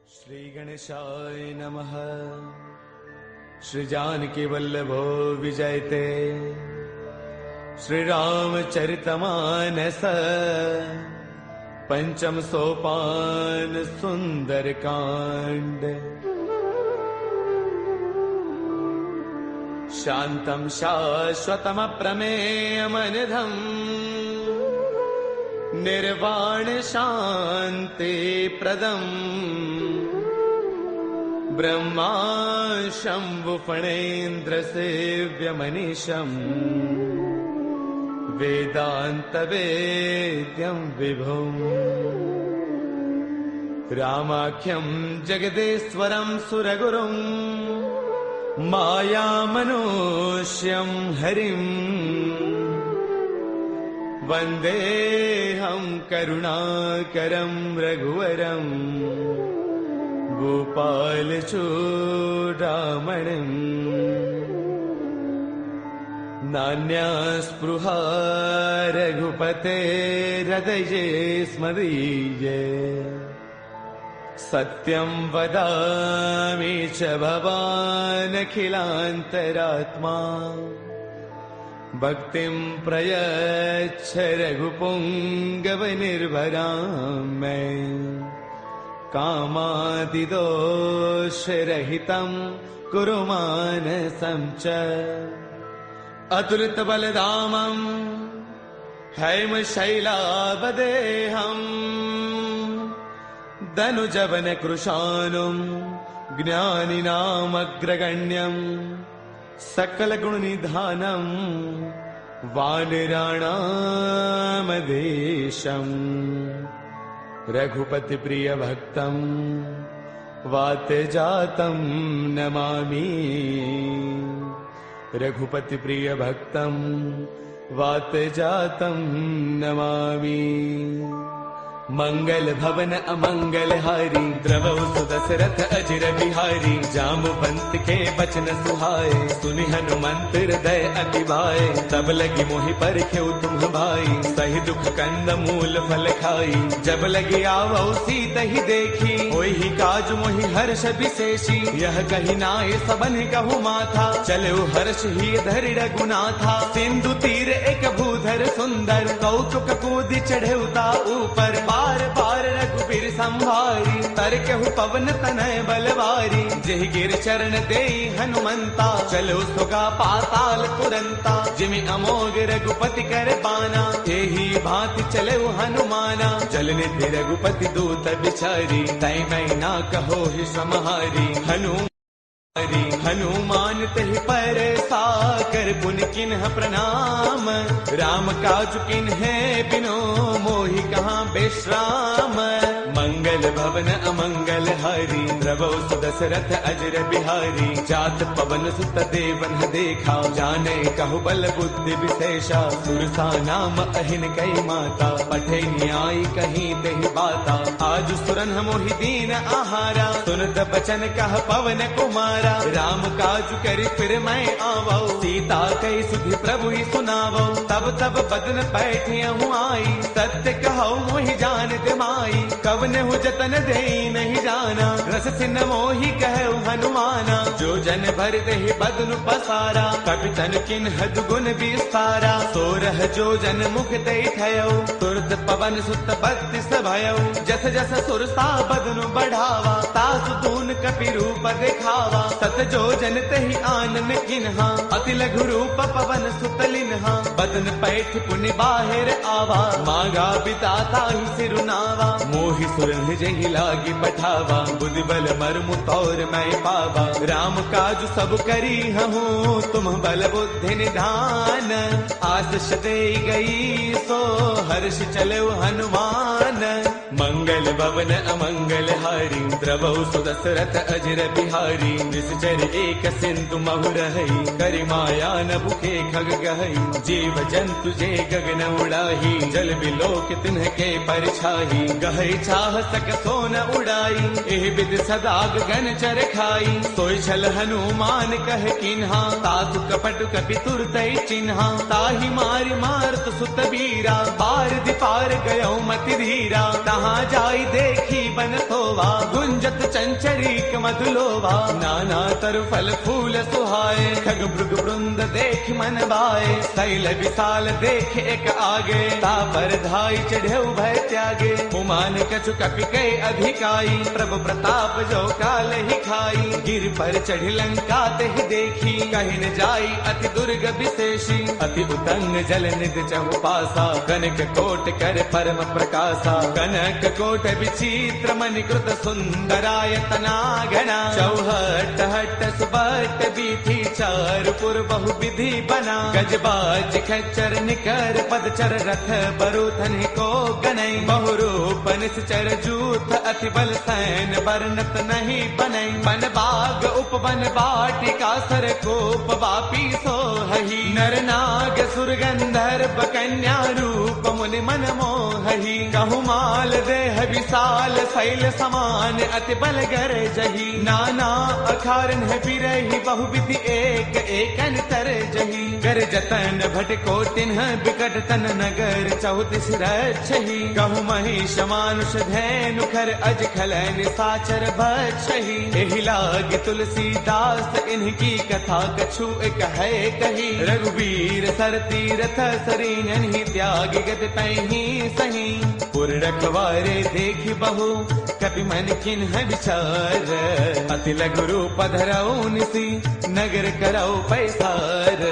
श्री गणेशाय नमः। श्री जानकी वल्लभो विजयते। श्री रामचरितमानस पंचम सोपान सुंदर कांड। शांतं शाश्वतम प्रमेयमनिधम् निर्वाण शांति प्रदम् ब्रह्मा शंभु फणेन्द्र सेव्य मनीषम् वेदांत वेद्यं विभुम् रामाख्यं जगदेश्वरं सुरगुरुम् माया मनुष्यं हरिम् वन्देऽहं करुणाकरं रघुवरम् गोपालचूडामणिम्। नान्यास्पृहा रघुपतेर्हृदये स्मदीये। सत्यं वदामि च भवानखिलान्तरात्मा। भक्तिं प्रयच्छ रघुपुङ्गवनिर्भरां मे। कामादिदोषरहितं कुरु मानसं च। अतुलितबलधामं हैमशैलावदेहम् धनुजवनकृशानुं ज्ञानिनामग्रगण्यम् सकलगुणनिधानम् वानराणामधीशम्। रघुपति प्रिय भक्तं वातजातं नमामि। रघुपति प्रिय भक्तं वातजातं नमामि। मंगल भवन अमंगल हारी द्रवौ सुदशरथ अजिर बिहारी। जाम्बुवंत के बचन सुहाए सुनि हनुमंत हृदय अति भाए। तब लगी मोहि परखेउ तुम भाई सही दुख कंद मूल फल खाई। जब लगी आवौ सीत ही देखी होई ही काज मोहि हर्ष विशेषी। यह कही नाय सबन कहु माथा चले हर्ष ही धरि रघुनाथा। सिंधु तीर एक भूधर सुंदर कौतुक कूदि चढ़ेउता ऊपर। बार बार रघुबीर संभारी तरकेहु पवन तनय बलवारी। जेहि गिर चरण देई हनुमंता चलो सुगा पाताल तुरंता। जिमि अमोघ रघुपति कर बाना एही भांति चले हनुमाना। जल निधि रघुपति दूत बिचारी तै मैं ना कहो ही समहारी। हनुमान तहि पर साकर पुन किन्ह प्रणाम। राम काज किन्हे बिनो मोहि कहाँ विश्राम। मंगल भवन अमंगल हारी द्रवौ सुदशरथ अजर बिहारी। जात पवन सुत देवन देखा जाने कहु बल बुद्धि विशेषा। सुरसा नाम अहिन कई माता पठे न्याय कहीं तेहि बाता। आज सुरन मोहि दीन आहारा सुनत बचन कह पवन कुमारा। राम काज करि फिर मैं आवौ सीता कई सुधि प्रभु ही सुनावौ। तब तब बदन बैठियहु आई सत्य कहौ मोहि जान दिमाई। कवनेहु जतन देई नहीं जाना रस सिन मोहि कहु हनुमाना। जो जन भर देहि बदन पसारा कपि तन किन्ह दुगुन विस्तारा। सोरह जो जन मुख देई थयौ तुरत पवन सुत बत्तीस भयौ। जस जस सुरसा बदन बढ़ावा तासु दून कपि रूप देखावा। सत जो जन तहि आनन किन्हा अति लघु रूप पवन सुत लिन्हा। बदन पैठ पुनि बाहिर आवा मांगा बिताता ही सिरुनावा। मोहि सुरन जहि लागी पठावा बुद्धि बल मर्मु तौर मैं पावा। राम काज सब करी हूँ तुम बल बुद्धि निधान। आशीष दे गई सो हर्ष चलो हनुमान। मंगल भवन अमंगल हारी द्रवौ सुदशरथ अजर बिहारी। निश्चर एक सिंधु महु रही, करि माया न भूखे खग गहई। जीव जंतु जे गगन उड़ाही, जल बिलोक तिन्हके परछाही। गहई चाह सक सोन उड़ाई, एह बिद सदा गगन चर खाई। सोई छल हनुमान कह किन्हा, तासु कपट कपि तुरतई चिन्हा। ताहि मारि मारत सुत बीरा, पार दिपार गयो मति धीरा। तहाँ जाई देखी बन थोवा, गुंजत चंचरीक मधुलोवा। नाना तरु फल फूल सुहाए, खग मृग वृंद देख मन भाए। शैल विशाल देख एक आगे, तापर धाई चढ़े भय त्यागे। उमान कछु कपि कई अधिकाई, प्रभु प्रताप जो काल ही खाई। गिर पर चढ़ी लंका तेहि देखी, कहि न जाई अति दुर्ग विशेषी। अति उतंग जल निध चहु पासा, कनक कोट कर परम प्रकाशा। कनक कोट विचित्र मणिकृत सुंदरायतना घना। चौहट हट सुबट बीथी, चारपुर बहु विधि बना। गजबाज खच्चर निकर पदचर, रथ बरुथन को गनई। बहुरूप निश्चर जूथ, अति बल सैन वर्णत नहीं बनई। वन बाग उपवन बाटिका, सर कोप वापी सोहही। नर नाग सुर गंधर्व कन्या, रूप मुनि मन मोहही। कहु माल देह विशाल, शैल समान अति बल गर जही। नाना अखारन है बिरही, बहुविधि एक एकन तर जही। कर जतन भट कोटिन बिकट तन, नगर चौतीस रक्षही। कहु महिष मानुष धैनु, खर अज खलन साचर बछही। एहि लाग तुलसीदास, इनकी कथा कछु एक है कही। रघुवीर सर तीरथ सरीन, ही त्याग गत तहि सही। पुर रखवारे देखी बहु, कपि मन किन्ह विचार। अति लघु रूप धरऊ निसी, नगर करऊ पैसार।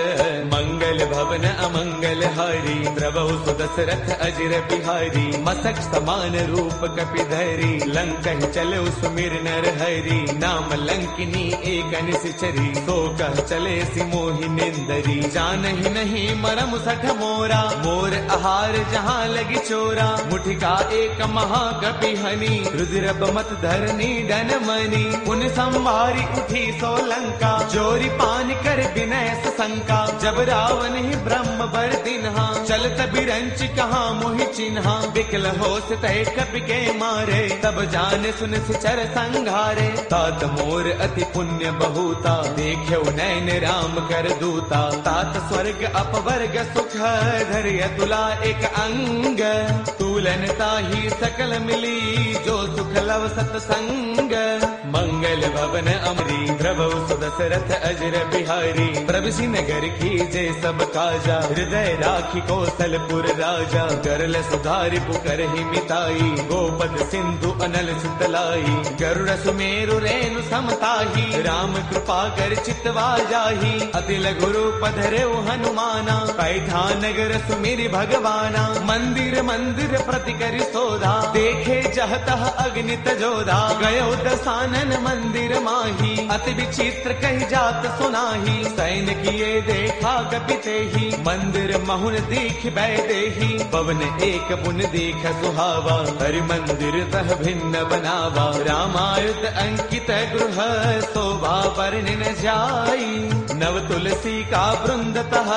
मंगल भवन अमंगल हारी, द्रवहु सुदशरथ अजर बिहारी। मसक समान रूप कपि धरी, लंक चले सुमिर नर हरि। नाम लंकिनी एक निश्चरी, सो कह चले सि मोहि निंदरी। जानहि नहीं मरम सठ मोरा, मोर आहार जहाँ लगी चोरा। मुठिका एक महाकपि हनी, रुद्र मत धरनी डन मनी। उन संभारी उठी सोलंका, जोरी पान कर विनय शंका। जब रावण ही ब्रह्म बर दिन्हा, चलत बिरंच कहाँ मोहि चिन्हा। बिकल होश तय कपि के मारे, तब जाने सुन सिचर संघारे। तात मोर अति पुण्य बहुता, देख्यो नैन राम कर दूता। तात स्वर्ग अपवर्ग सुख, धैर्य तुला एक अंग। तूलन ताही सकल मिली, जो सुख लव सतसंग। मंगल भवन अमरी, प्रभु सुदशरथ अजर बिहारी। प्रभु नगर कीजे सब काजा, हृदय राखी कौशलपुर राजा। गरल सुधारि पुकर ही मिताई, गोपद सिंधु अनल सुतलाई। गरुड़ सुमेरु रेणु समताही, राम कृपा कर चितवा जाही। अति लघु रूप धरेउ हनुमाना, पैठान नगर सुमिरि भगवाना। मंदिर मंदिर प्रति करि सोधा, देखे जहतः अग्नित जोधा। गयो दसानन मंदिर माही, अति विचित्र कही जात सुनाही। सैन किए देखा कपिते ही, मंदिर महुन दीख बै देही। पवन एक पुन देख सुहावा, हरि मंदिर तह भिन्न बनावा। रामायुध अंकित गृह, शोभा वर्णन जाई। नव तुलसी का वृंद तह,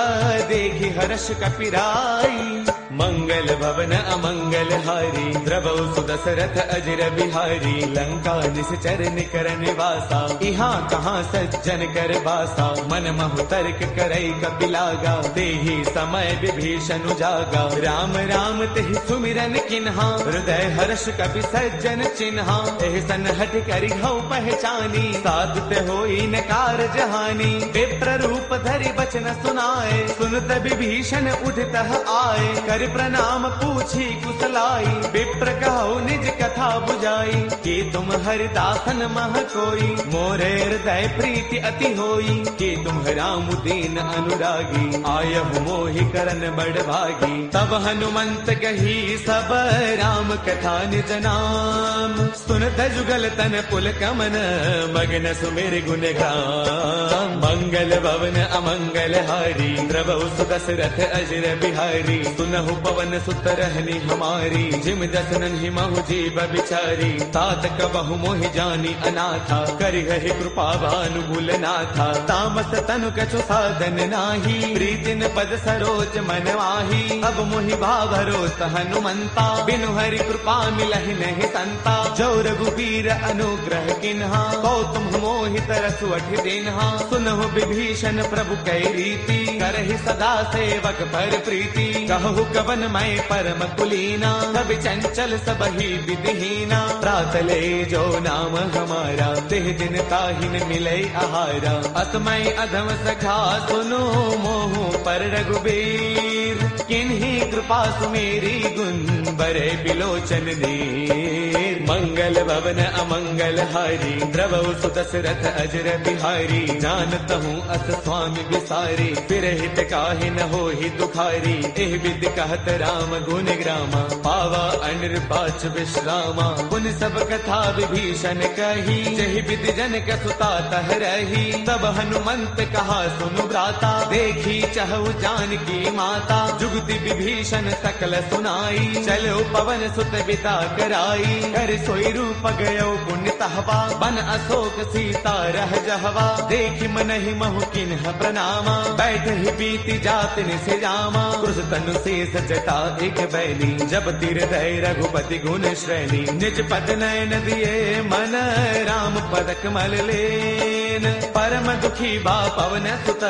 देखी हर्ष कपिराई। मंगल भवन अमंगल हारी, द्रवहु सुदशरथ अजर बिहारी। लंका निश्चर निकर निवासा, यहाँ कहाँ सज्जन कर बासा। मन महु तर्क करई कपिलागा, तेहि समय विभीषण जागा। राम राम तेहि सुमिरन किन्हा, हृदय हर्ष कपि सज्जन चिन्हा। एहि सन हठ करि हऊ पहचानी, साधुत होई न कारज हानि। विप्र रूप धरि बचन सुनाए, सुनत विभीषण उठतः आए। कर प्रणाम पूछी कुशलाई, विप्र कहो निज कथा बुझाई। कि तुम हरिदासन मह कोई, मोरे हृदय प्रीति अति होई। कि तुम राम दीन अनुरागी, आयहु मोहि करन बड़ भागी। तब हनुमंत कही सब राम कथा निज नाम। सुनत जुगल तन पुल कमन, मगन सुमिर गुण गाम। मंगल भवन अमंगल हारी, द्रवहु सुदशरथ अजर बिहारी। सुनहु पवन सुत रहनी हमारी, जिम जस नन्ही महु जीव बिचारी। तात कबहु मोहि जानी अनाथा, करि रहि कृपा भानुगुल नाथा। तामस तनु कछु साधन नाही, प्रीतिन पद सरोज मन माही। अब मोहि भाभरोस हनुमंता, बिनु हरि कृपा मिलहि नहीं संता। जो रघुबीर अनुग्रह किन्हा, कौतुम मोहि तरसु अठि दिन्हा। सुनहु विभीषण प्रभु कै रीति, करहि सदा सेवक पर प्रीति। कहु कवन मैं परम कुलीना, कवि चंचल सबहि विधिहीना। प्रात ले जो नाम हमारा, देह दिन ताहिन मिले आहारा। असमय अधम सखा सुनो, मोहु पर रघुबीर। किन्ही कृपा सुमेरी, गुण बरे बिलोचन नीर। मंगल भवन अमंगल हारी, द्रवहु सुत दशरथ अजर बिहारी। जानत हूँ अस स्वामी बिसारी, फिरहित काहि न होहि दुखारी। एह विधि कहत राम गुण ग्रामा, पावा अनिर्बाच विश्रामा। पुन सब कथा विभीषण कही, जहि विधि जनक सुता तह रही। तब हनुमंत कहा सुनु भ्राता, देखी चहु जानकी माता। जुगति विभीषण सकल सुनाई, चलो पवन सुत बिता कराई। कर सोई रूप गयो पुण्य तहवा, बन अशोक सीता रह जहवा। देखि मनहि महु किन्ह प्रणामा, बैठ ही बीती जात निसे जामा। क्रुश तनु शेष जटा एक बैली, जब तिर दय रघुपति गुण श्रेणी। निज पद नयन दिए मन, राम पद कमल लेन। परम दुखी बा पवन सुत,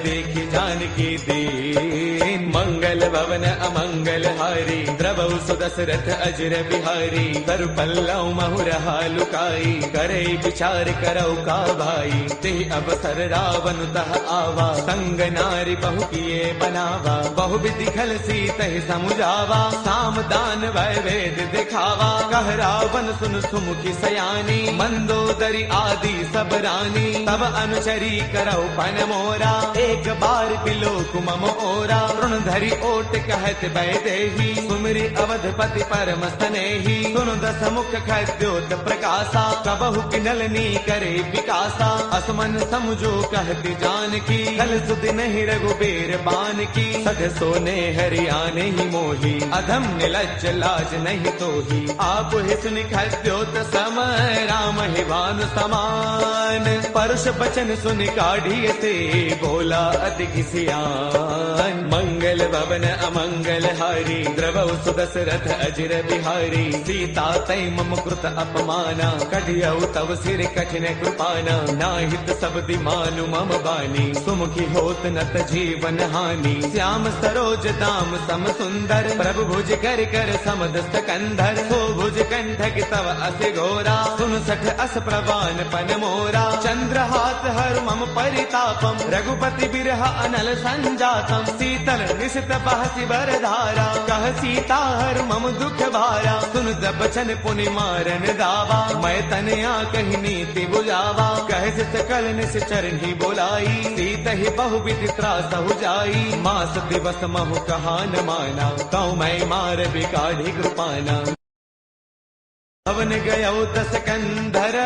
देखि जानकी दीन। मंगल भवन अमंगल हारी, द्रवहु सुदशरथ अजर बिहारी। तरु पल्लव महु रहा लुकाई, करे विचार करौ का भाई। तेहि अवसर रावण तह आवा, संग नारी बहु किए बनावा। बहु विधि खल सीतहि समुझावा, साम दान वै वेद दिखावा। कह रावण सुन सुमुखी सयानी, मंदोदरी आदि सब रानी। तब अनुचरी करौ पन मोरा, एक बार बिलोक मम ओरा। तृण धरि ओट कहत वैदेही, सुमिरि अवधपति परम स्नेही। सुनु दस मुख खद्योत प्रकाशा, कबहु किनलनी करे विकासा। असमन समझो कहती जानकी, कल सुध नहीं रघुबीर बान की। सध सोने हरियाने ही मोही, अधम निलज्ज लाज नहीं तोही। आप ही सुनि खद्योत सम, राम ही भानु समान। परुष बचन सुनि काढ़िए से, बोला अति किसियान। मंगल भवन अमंगल हारी, द्रवहु सुदशरथ अजर बिहारी। सीता तै मम कृत अपमाना, कढ़ियौ तव सिर कठिन कृपाना। नाहित शब्दि मानु मम बानी, सुमुखी होत नत जीवन हानि। श्याम सरोज दाम सम सुंदर, प्रभु भुज कर कर समदस्त कंधर। सो भुज कंठक तव अस घोरा, सुन सठ अस प्रवान पन मोरा। चंद्र हाथ हर मम परितापम, रघुपति बिरह अनल संजातम। शीतल निशित बहसि बर धारा, कह सीता हर मम दुख भारा। सुन बचन पुनि मारन दावा, मैं तनया कही नीति बुझावा। कह सकल निस चरणी बोलाई, सीत ही बहु विधि त्रासहु जाई। मास दिवस महु कहा न माना, कौ मैं मार बिकाढ़ी कृपाना। भवन गयो दस कंधर,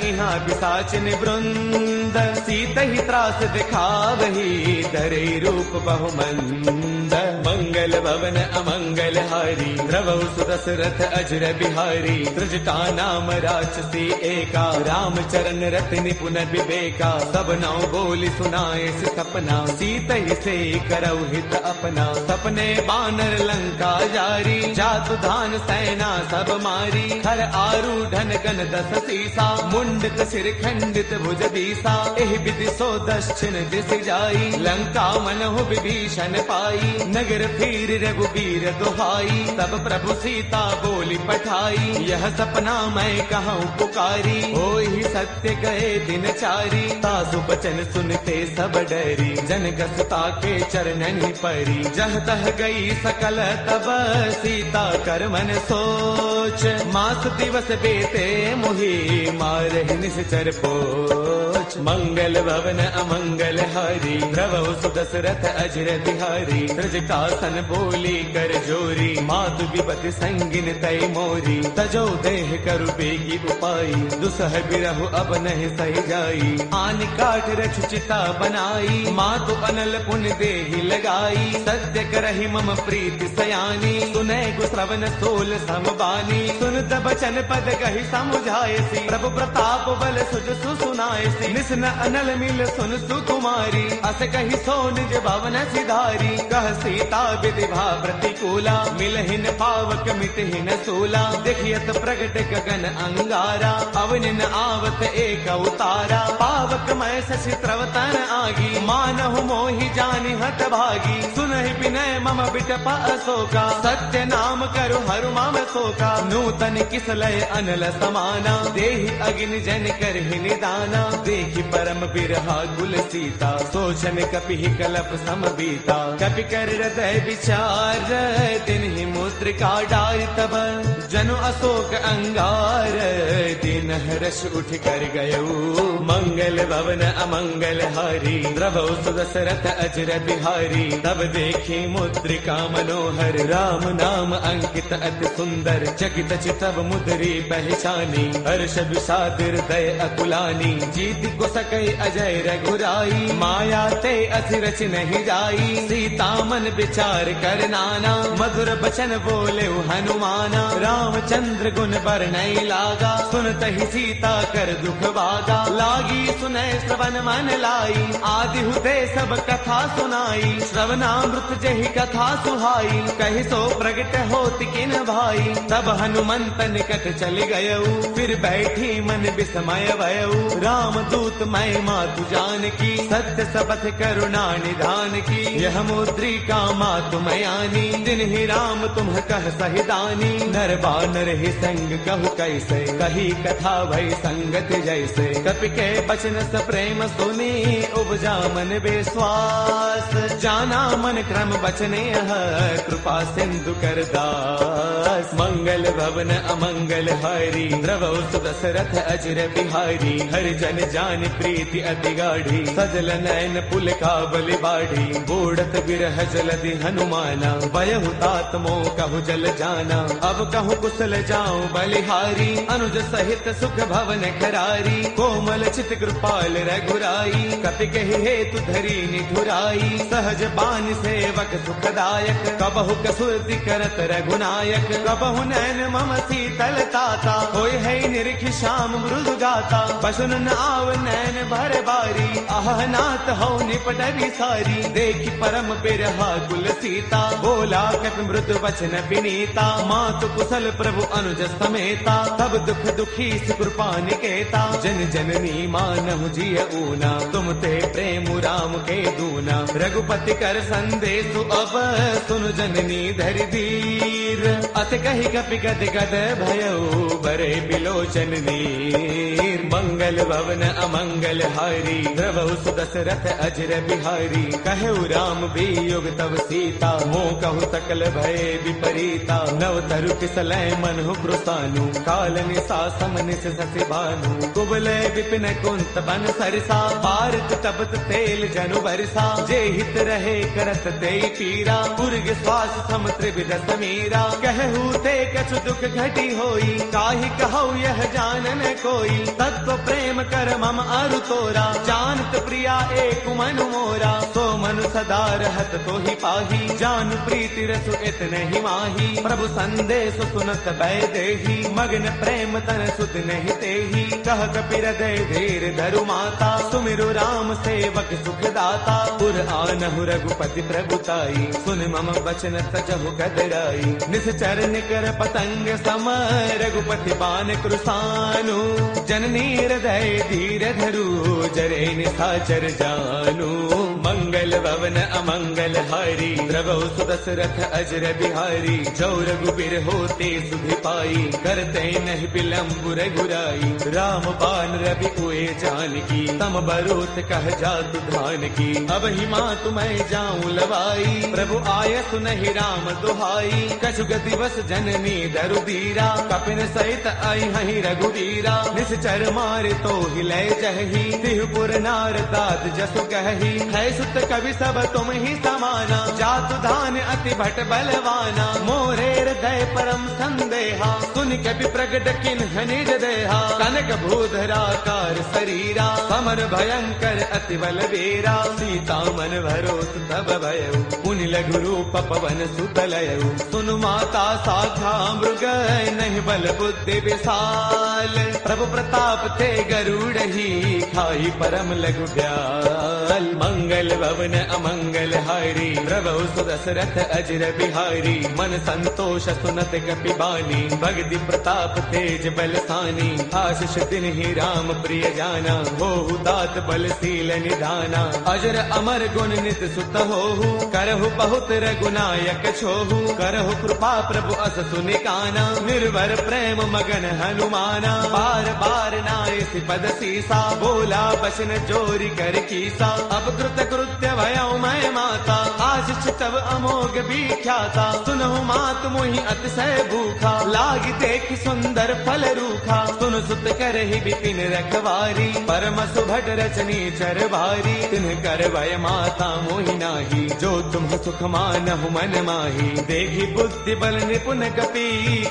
यहाँ पिशाचिन वृंद। सीत ही त्रास दिखावही, धरे रूप बहुमंद। मंगल भवन अमंगल हारी, द्रवहु सुदशरथ अजर बिहारी। त्रिजटा नाम राक्षसी एका, राम चरण रति निपुण विवेका। सब नौ बोली सुनाए सपना, सीत ही से करौ हित अपना। सपने बानर लंका जारी, जातु धान सेना सब मारी। हर आरूढ़न गण दस सीसा, मुंडित सिर खंडित भुज दीसा। एहि विधि सो दक्षिण दिश जाई, लंका मनहु विभीषण पाई। नगर फिर रघुबीर दुहाई, तब प्रभु सीता बोली पठाई। यह सपना मैं कहूँ पुकारी, होई सत्य गए दिन चारी। तासु बचन सुनते सब डरी, जनक सुता के चरणन परी। जह तह गई सकल तब, सीता कर मन सोच। मास दिवस बेते मोहि मारहि निश्चर पोच। मंगल भवन अमंगल हारी द्रवहु सुदशरथ अजर बिहारी। त्रजटासन बोली कर जोरी मातु विपति संगिन तय मोरी। तजो देह करु बेगी उपाई दुसह बिरहु अब नहीं सही जाई। आन काट रछु चिता बनाई मातु अनल पुन देहि लगाई। सत्य करहि मम प्रीति सयानी सुनै गुश्रवण सोल समबानी। सुनत बचन पद कहि समुझायसी प्रभु प्रताप बल सुज सुनायसी। निस्न अनल मिल सुन सुकुमारी अस कहि सो निज भवन सिधारी। कह सीता विधि भा प्रतिकूला मिलहिन पावक मितहिन सूला। देखियत प्रगट गगन अंगारा अवनिन आवत एक उतारा। पावक मैं शशि त्रवतन आगी मानहु मोहि जानि हत भागी। सुनहि विनय मम बिटप अशोका सत्य नाम करु हरु मम शोका। नूतन किसलय अनल समाना देहि अग्नि जन करहि निदाना। देखि परम बिरहा कुल सीता सोचन कपि कलप समबीता। कपि कर हृदय विचार तिन्हि मुद्रिका डारि तब। जनु अशोक अंगार दिन हर्ष उठ कर गयऊ। मंगल भवन अमंगल हारी द्रवहु सुदशरथ अजर बिहारी। तब देखी मुद्रिका मनोहर राम नाम अंकित अति सुंदर। चकित चितव मुद्री पहचानी हर्ष विषाद हृदय अकुलानी। जीत को सकई अजय रघुराई माया ते अति रच नहीं जाई। सीता मन विचार कर नाना मधुर बचन बोले हनुमाना। रामचंद्र गुण बरनई लागा सुनत ही सीता कर दुख भागा। लागी सुनै श्रवण मन लाई आदि हुते सब कथा सुनाई। श्रवणामृत जहि कथा सुहाई कहि सो प्रगट होति किन भाई। तब हनुमंत निकट चली गयऊ फिर बैठी मन विस्मय भयऊ। राम दूत मैं मातु जान की सत्य सबथ करुणा निधान की। यह मुद्रिका मातु मयानी जिन्हि राम तुम कह सहिदानी। नर बानर ही संग कहु कैसे कही कथा भई संगत जैसे। कपि के बचन स प्रेम सुनी उपजा मन विश्वास। जाना मन क्रम बचने कृपा सिंधु कर दास। मंगल भवन अमंगल हारी द्रवहु सुदशरथ अजर बिहारी। हरि जन जान प्रीति अति गाढ़ी सजल नयन पुल काबलि बाढ़ी। बूढ़त बिरह जलधि हनुमाना बयहु तात मोह कहु जल जाना। अब कहु कुशल जाऊं बलिहारी अनुज सहित सुख भवन खरारी। कोमल चित कृपाल रघुराई कपि कहि हेतु धरी निधुराई। सहज बान सेवक सुखदायक कबहु कसुरति करत रघुनायक। कबहु नैन मम शीतल ताता होय है निरखि श्याम मृदु गाता। पशुन न आव नैन भर बारी आह नाथ हो निपट विसारी। देखि परम बिरहा कुल सीता बोला कपि मृदु वचन विनीता। मातु कुशल प्रभु अनुज समेता तब दुख दुखी कृपा निकेता। जन जननी मानहु जिय ऊना तुम ते प्रेम राम के दूना। रघुपति कर संदेशु अब सुनु जननी धरि धीर। अत कहि कपि गद गद भयऊ बरे बिलोचन नीर। मंगल भवन अमंगल हारी द्रवहु सुदशरथ अजर बिहारी। कहु राम वियोग तब सीता मोह कहु सकल भय विपरीता। नव तरु किसलय मनहु ब्रुसानु काल निसा समनिस ससि भानु। कुबले विपिन कुंत बन सरसा पारत तपत तेल जनु बरसा। जे हित रहे करत ते पीरा पुरग श्वास सम त्रिविध समीरा। कहू ते कछु दुख घटी होई काहि कहु यह जानन कोई। तत्व प्रेम कर मम अरु तोरा जानत प्रिया एक मनु मोरा। सो मनु सदा रहत तो ही पाही जानु प्रीति रसु इतने ही माही। प्रभु संदेश सुनत भय देही मगन प्रेम तन सुध नहीं तेही। कह कपि हृदय धीर धरु माता सुमिरु राम सेवक सुखदाता। पुर आनहु रघुपति प्रभुताई सुन मम वचन तजहु कदराई। निश्चर निकर पतंग सम रघुपति बान कृसानु जननी हृदय धीर धरू, जरे निशाचर जानू। मंगल भवन अमंगल हारी, द्रवौ सुदशरथ अजर बिहारी। जो रघुबीर होते सुधि पाई, करते नहीं विलंब रघुराई। राम बाण रवि कोए जानकी, तम बरोत कह जातु धान की। अब ही मातु मैं जाऊं लवाई, प्रभु आय सुनहि राम दुहाई। कछु दिवस जननी दरु दीरा, कपिन सहित आई हहि रघुवीरा। निश्चर मारे तो हिले जही, तिहुपुर नार दाद जसु कही। है सुत कवि सब तुम ही समाना, जातु धान अति भट बलवाना। मोरे हृदय परम संदेहा, सुन कवि प्रगट किन्ह निज देहा। कनक भूधराकार शरीरा, समर भयंकर अति बलवीरा। सीता मन भरोस तब भयउ, पुनि लघु रूप पवन सुत लयउ। सुनु माता शाखा मृग, नहीं बल बुद्धि विशाल। प्रभु प्रताप ते गरुड़ही, खाई परम लघु ब्याल। मंगल भवन अमंगल हारी, प्रभु सुदशरथ अजर बिहारी। मन संतोष सुनत कपि बानी, भगति प्रताप तेज बलसानी। आशीष दिन ही राम प्रिय जाना, होहु दात बलशील निधाना। अजर अमर गुण नित सुत होहु, करहु बहुत रघुनायक छोहु। करहु कृपा प्रभु अस सुनि काना, निर्भर प्रेम मगन हनुमाना। बार बार नाय पद सीसा, बोला बचन जोरी कर कीसा। अब कृत कृत्य भयउ मैं माता, आशीष तब अमोघ विख्याता। सुनहु मात मोहि अतिशय भूखा, लाग देख सुंदर फल रूखा। सुन सुत करहि विपिन रखवारी, परम सुभट रचनी चर भारी। तिन्ह कर भय माता मोहि नाही, जो तुम सुख मानहु मन माही। देखी बुद्धि बल निपुण कपि,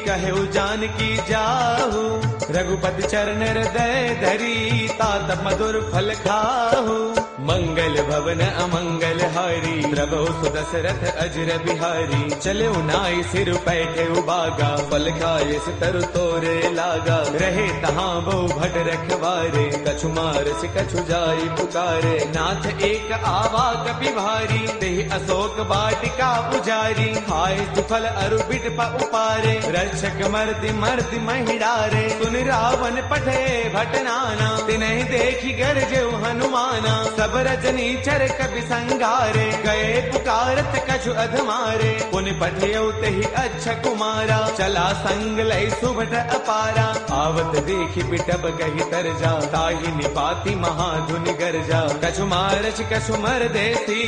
कहु जानकी जाहु। रघुपति चरण हृदय धरी, तात मधुर फल खाहु। मंगल भवन अमंगल हारी, प्रभु सुदशरथ अजर बिहारी। चले नाई सिर पैठे उबागा, फल खाए तरु तोरे लागा। रहे तहाँ बहु भट रखवारे, कछु मारस कछु जाई पुकारे। नाथ एक आवा कपि भारी, तेहि अशोक वाटिका पुजारी। खाए सुफल अरु बिट उपारे, रक्षक मर्दि मर्दि महिडारे। सुन रावण पठे भट नाना, तिन्हि देखी गरजेउ हनुमाना। सब रजनी चर कपि संगारे, गए पुकारत कछु अधमारे। पुनि पठयउ तेहि अच्छा कुमारा, चला संग लय सुभट अपारा। आवत देखि बिटब कहि तरजा, ताहि निपाति महाधुन गरजा। कछु मारच कछु मर देसी,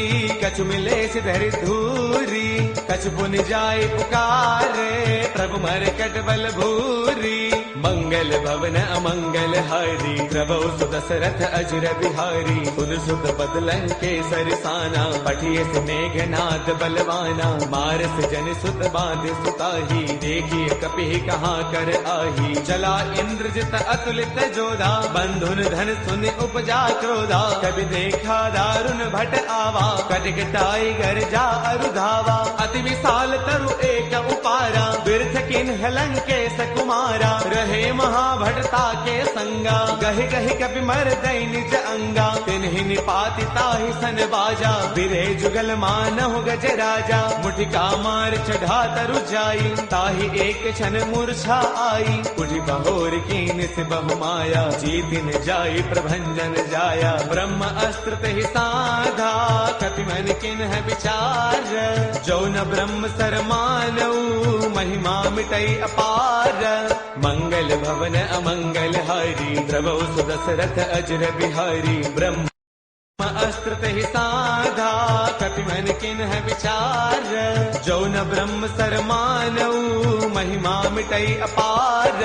कछु मिलेस धरि धूरी। कछु पुनि जाय पुकारे, प्रभु मरकट बल भूरी। मंगल भवन अमंगल हारी, प्रभु सुदशरथ अजर बिहारी। सुन सुत बदलन के सरसाना, पठिए से मेघनाद बलवाना। मारस जन सुत बांध सुताही, देखिए कपि कहाँ कर आही। चला इंद्रजित अतुलित जोधा, बंधुन धन सुन उपजा क्रोधा। कभी देखा दारुण भट आवा, कटकटाई गर्जा अरुधावा। अति विशाल तरु एक उपारा, बिरथ किन्ह लंकेश कुमारा। रहे महाभटता के संगा, गहि गहि कपि मर दई निज अंगा। तिन्हि निपाति ताहि सन बाजा, बिरे जुगल मानहु गज राजा। मुठिका मार चढ़ा तरु जाई, ताहि एक क्षण मूर्छा आई। उठि बहोर कीन से बहु माया, जीतिन जाई प्रभंजन जाया। ब्रह्म अस्त्र तेहि साधा, कपि मन किन्ह विचार। जो न ब्रह्म सर मानऊ, महिमा मिटई अपार। मंगल भवन अमंगल हारी, प्रभु सुदशरथ अजर बिहारी। ब्रह्म अस्त्र तेहि साधा, कपि मन किन्ह विचार। जो न ब्रह्म सर मानऊ, महिमा मिटई अपार।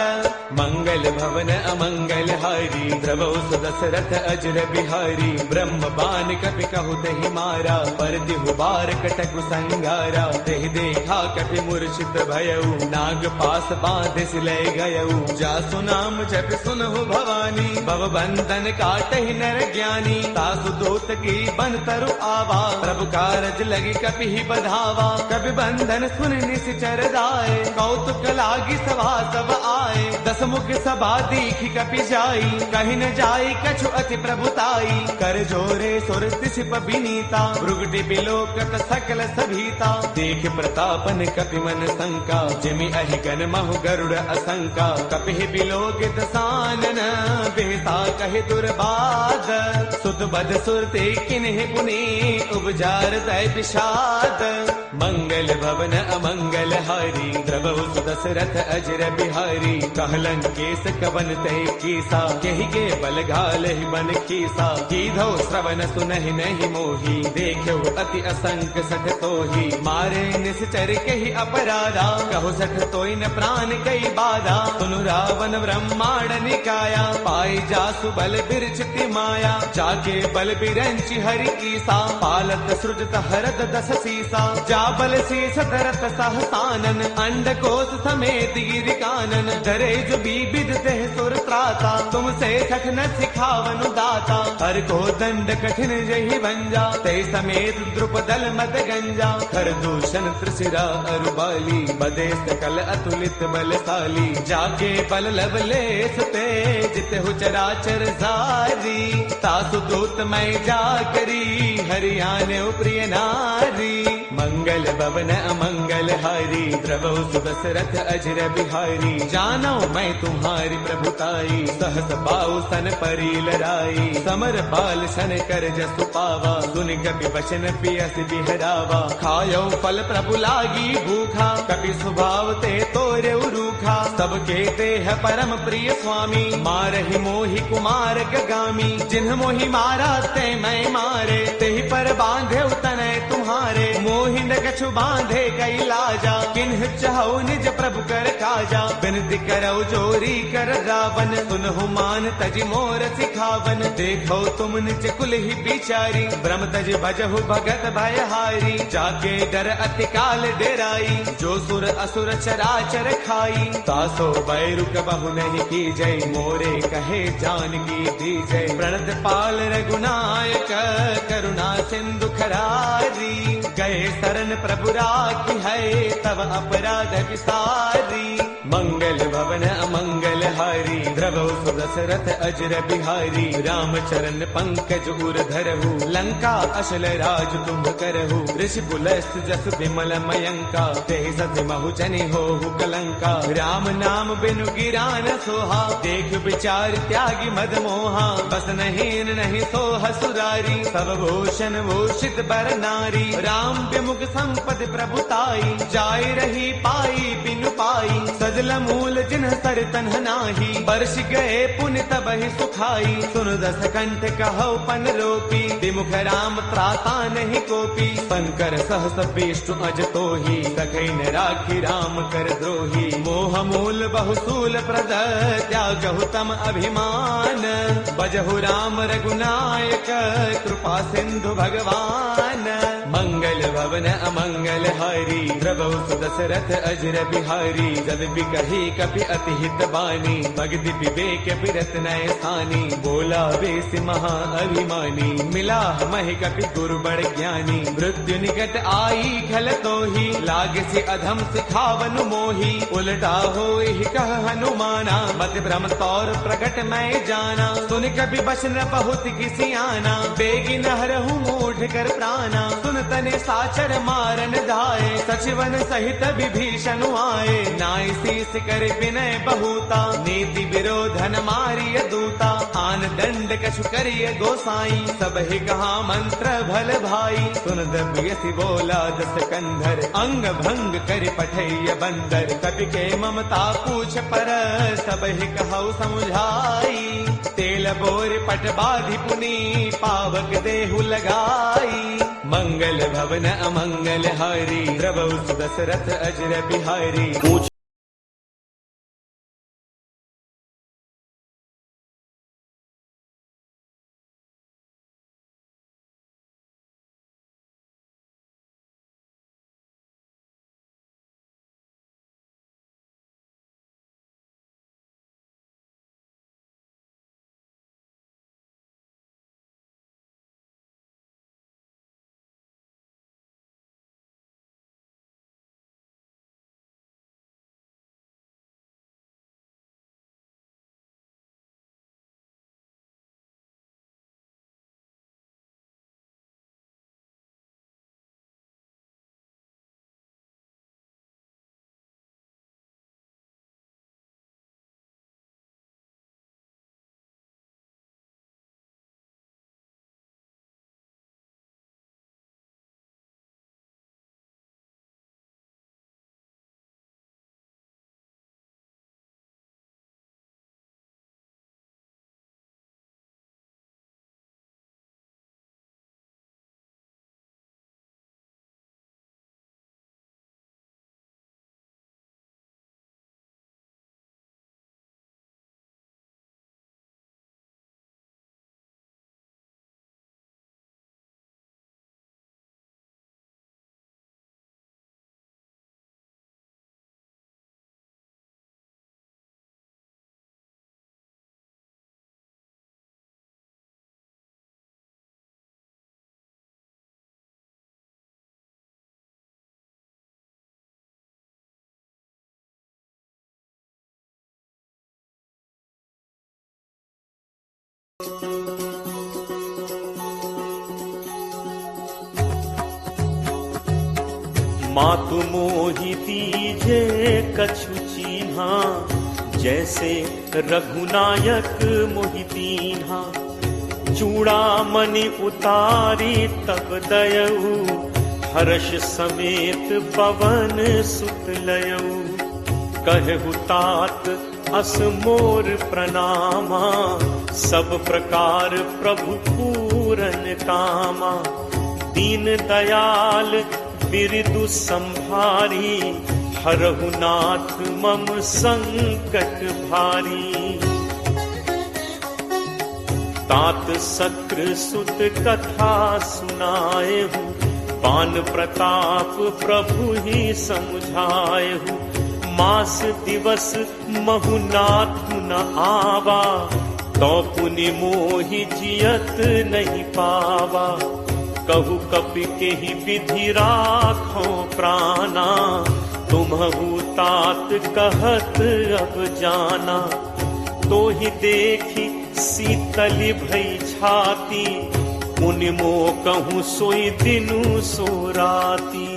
मंगल भवन अमंगल हारी, प्रभु सुदशरथ अजर बिहारी। ब्रह्म बान कपि कहु तेहि मारा, पर दिहु बार कटकु संगारा। तेहि देखा कपि मूर्छित भयउ, नाग पास बांध सिलय गयउ। जासु नाम जप सुनहु भवानी, भव बंधन काटहि नर ज्ञानी। तासु दूत की बन तरु आवा, प्रभु कारज लगी कपि ही बधावा। कपि बंधन सुन निश्चर जाए, कौतुक लागी सभा सब आए। दस मुख सभा दीखी कपि जाई, कहीं न जाई कछु अति प्रभुताई। कर जोरे सुर तिसिप बिनीता, भृगुटि बिलोकत सकल सभीता। देख प्रतापन कपि मन शंका, जिमि अहि गन महु गरुड़ असंका। कपि बिलोकित सानन बेसा कहे दुर्बाद, सुत बद सुरते किन्हि पुनि उपजार तय विषाद। मंगल भवन अमंगल हारी, द्रवहु सुदशरथ अजर बिहारी। कहलन केस कवन तय कीसा, कहि के बल घाल ही बन खीसा। कीधो श्रवण सुनहि नहीं मोही, देखो अति असंक सठ तोही। मारे निश्चर कहि अपराधा, कहो सठ तोय न प्राण कई बाधा। सुनु रावण ब्रह्मांड निकाया, पाई जासु बल बिरचिति माया। जाके बल बिरंचि हरि ईसा, पालत सृजत हरत दस सीसा। जा बल शीस धरत सहसानन, अंडकोश समेत गिरि कानन। धरे जो विविध देह सुर त्राता, तुमसे सठ न सिखावनु दाता। हर को दंड कठिन जहि भंजा, ते समेत द्रुपदल मद गंजा। हर दूषण त्रिशिरा अरुबाली, बदे सकल अतुलित बलशाली। जाके बल लवलेस ते, जितहु चराचर जारी। तासु दूत मैं जा करी, हरियाणे प्रिय नारी। मंगल भवन अमंगल हारी, द्रवहु सुदशरथ अजर बिहारी। जानो मैं तुम्हारी प्रभुताई, सहस बाहु सन परी लराई। समर बाल सन कर जसु पावा, सुनि कपि वचन पियस बिहरावा। खायो फल प्रभु लागी भूखा, कपि स्वभाव ते तोरे रूखा। सबके देह परम प्रिय स्वामी, मारहि मोहि कुमार गगामी। जिन्ह मोहि मारा ते मैं मारे, तेहि पर बांधे तनय तुम्हारे। मोहि न कछु बांधे कई लाजा, किन्ह चाहु निज प्रभु कर काजा। बिनती करौ जोरी कर रावण, सुनहु मान तज मोर सिखावन। देखो तुम निज कुल ही बिचारी, ब्रह्म तज भजहु भगत भयहारी। जाके डर अति काल डेराई, जो सुर असुर चराचर खाई। तासो बैरु कबहु नहीं की जय, मोरे कहे जानकी दीजय। प्रणत पाल रघुनायक, करुणा सिंधु खरारी। गए शरण प्रभु राखी है, तब अपराध विसारी। मंगल भवन अमंगल हारी, द्रवहु सुदशरथ अजर बिहारी। राम चरण पंकज उर धरहु, लंका अशल राज तुम करहु। ऋषि पुलस्त जस विमल मयंका, तेहि सति महु जनि होहु कलंका। राम नाम बिनु गिरा न सोहा, देख विचार त्यागी मद मोहा। बस नहीं नहीं सोह सुरारी, सब भूषण भूषित बर नारी। राम विमुख संपद प्रभुताई, जाय रही पाई बिनु पाई। सजल मूल जिन्ह सर तन्ह नाही, बरस गए पुण्य तबहि सुखाई। सुन दस कंठ कहो पन रोपी, विमुख राम त्राता नहीं कोपी। शंकर सहस विष्णु अज तोही, सखै न राखी राम कर द्रोही। मोह मूल बहुसूल प्रद, त्यागहु तम अभिमान। बजहु राम रघुनायक, कृपा सिंधु भगवान। मंगल भवन अमंगल हारी, द्रवहु सुदशरथ अजर बिहारी। जद बिकहि कपि अति हित बानी, भगति विवेक बिरत नय स्थानी। बोला बेस महा अभिमानी, मिला महि कपि गुरु बड़ ज्ञानी। मृत्यु निकट आई खल तोही, लागे से अधम सिखावनु मोही। उलटा होई कह हनुमाना, मत भ्रम तौर प्रकट मैं जाना। सुन कपि बचन बहुत किसी आना, बेगी नहरहु मूढ़ कर प्राणा। सुन तने साचर मारन धाये, सचिवन सहित विभीषण आए। नाई शीस कर विनय बहुता, नीति विरोधन मारिय दूता। आन दंड कछु करिय गोसाई, सब ही कहा मंत्र भल भाई। सुन दबियसि बोला दस कंधर, अंग भंग कर पठैय बंदर। कपि के ममता पूछ पर, सब ही कहु समुझाई। तेल बोर पट बाधि पुनि, पावक देहु लगाई। मंगल भवन अमंगल हारी, द्रवहु सुदशरथ अजर बिहारी। मातु मोहि दीजे कछु चीन्हा, जैसे रघुनायक मोहि दीन्हा। चूड़ामणि उतारी तब दयऊ, हर्ष समेत पवन सुत लयऊ। कहु तात अस मोर प्रणामा, सब प्रकार प्रभु पूरन कामा। दीन दयाल बिरदु संभारी, हरहु नाथ मम संकट भारी। तात सक्र सुत कथा सुनाएहु, बान प्रताप प्रभु ही समुझाएहु। मास दिवस महु नाथ न आवा, तो पुनि मोहि जियत नहीं पावा। कहु कपि के ही विधि राखो प्राणा, तुम्हु तात कहत अब जाना। तो ही देखी शीतली भई छाती, मुनि मो कहूँ सोई दिनु सो राती।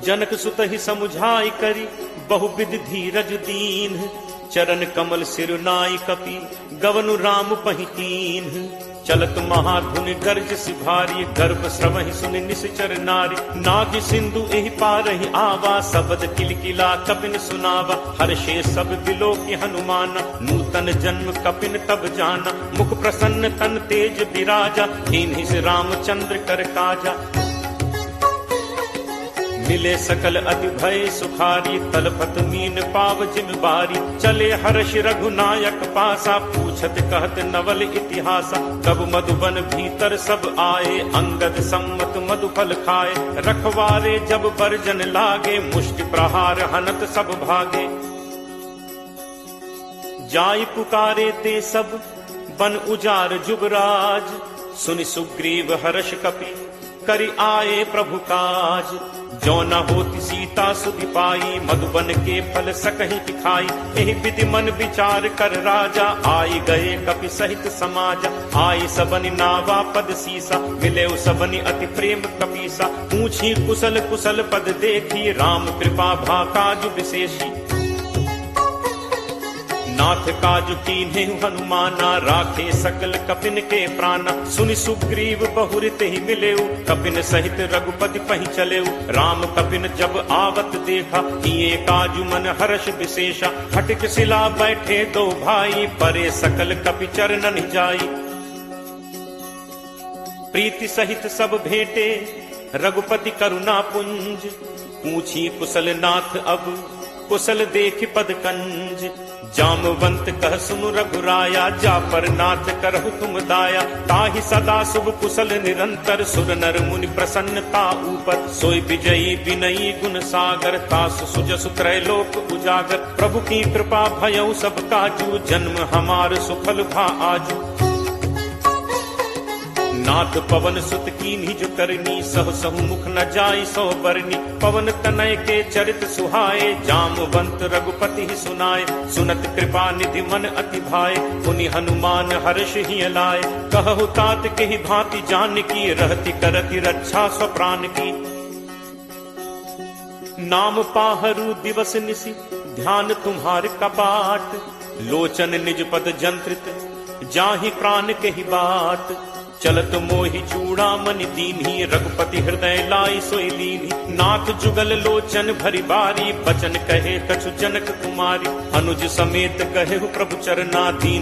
जनक सुत ही समुझाई करी, बहुविध धीरज दीन। चरण कमल सिर नाई कपि, गवनु राम पहितीन। चलत महाधुन गर्ज सिभारी, गर्भ श्रवहि सुनि निश्चर नारी। नाग सिंधु एहि पारहि आवा, शब्द किलकिला कपिन सुनावा। हर्षे सब बिलोकि हनुमान, नूतन जन्म कपिन तब जाना। मुख प्रसन्न तन तेज विराजा, कीन्हि से रामचंद्र कर काजा। मिले सकल अति भय सुखारी, तलपत मीन पाव जिम बारी। चले हर्ष रघुनायक पासा, पूछत कहत नवल इतिहासा। कब मधुबन भीतर सब आए, अंगद सम्मत मधुफल खाए। रखवारे जब बरजन लागे, मुष्टि प्रहार हनत सब भागे। जाई पुकारे ते सब बन उजार जुगराज। सुनि सुग्रीव हर्ष कपि, करि आए प्रभु काज। जो न होती सीता सुधि पाई, मधुबन के फल सकहि दिखाई। एहि विधि मन विचार कर राजा, आई गए कपि सहित समाजा। आई सबनि नावा पद सीसा, मिले सबनि अति प्रेम कपीसा। पूछी कुशल कुशल पद देखी, राम कृपा भा काजु विशेषी। नाथ काजु कीन्हे हनुमाना, राखे सकल कपिन के प्राणा। सुनि सुग्रीव बहुरित ही मिलेऊ, कपिन सहित रघुपति पहि चलेऊ। राम कपिन जब आवत देखा, किए काजु मन हर्ष विशेषा। हटिक शिला बैठे दो भाई, परे सकल कपि चरणन जाई। प्रीति सहित सब भेंटे, रघुपति करुणा पुंज। पूछी कुशल नाथ अब, कुशल देख पद कंज। जामवंत कह सुनु रघुराया, जा पर नाथ करहु तुम दाया। ताहि सदा शुभ कुशल निरंतर, सुर नर मुनि प्रसन्नता ऊपर। सोई विजयी विनयी गुण सागर, तासु सुजसु त्रैलोक उजागर। प्रभु की कृपा भयउ सब काजू, जन्म हमार सुफल भा आजू। नाथ पवन सुत कीन्हि जो करनी, सहु सहु मुख न जाई सो बरनी। पवन तनय के चरित सुहाए, जामवंत रघुपति ही सुनाए। सुनत कृपा निधि मन अति भाए, पुनि हनुमान हर्ष ही लाए। कहु तात के ही भांति जान की, रहति करति रक्षा स्वप्राण की। नाम पाहरु दिवस निशि, ध्यान तुम्हार कपाट। लोचन निज पद जंत्रित, जाहि प्राण के ही बाट। चलत मोहि चूड़ामणि दीन्ही, रघुपति हृदय लाई सोई लीन्ही। नाथ जुगल लोचन भरी बारी, बचन कहे कछु जनक कुमारी। अनुज समेत कहे प्रभु चरना, दीन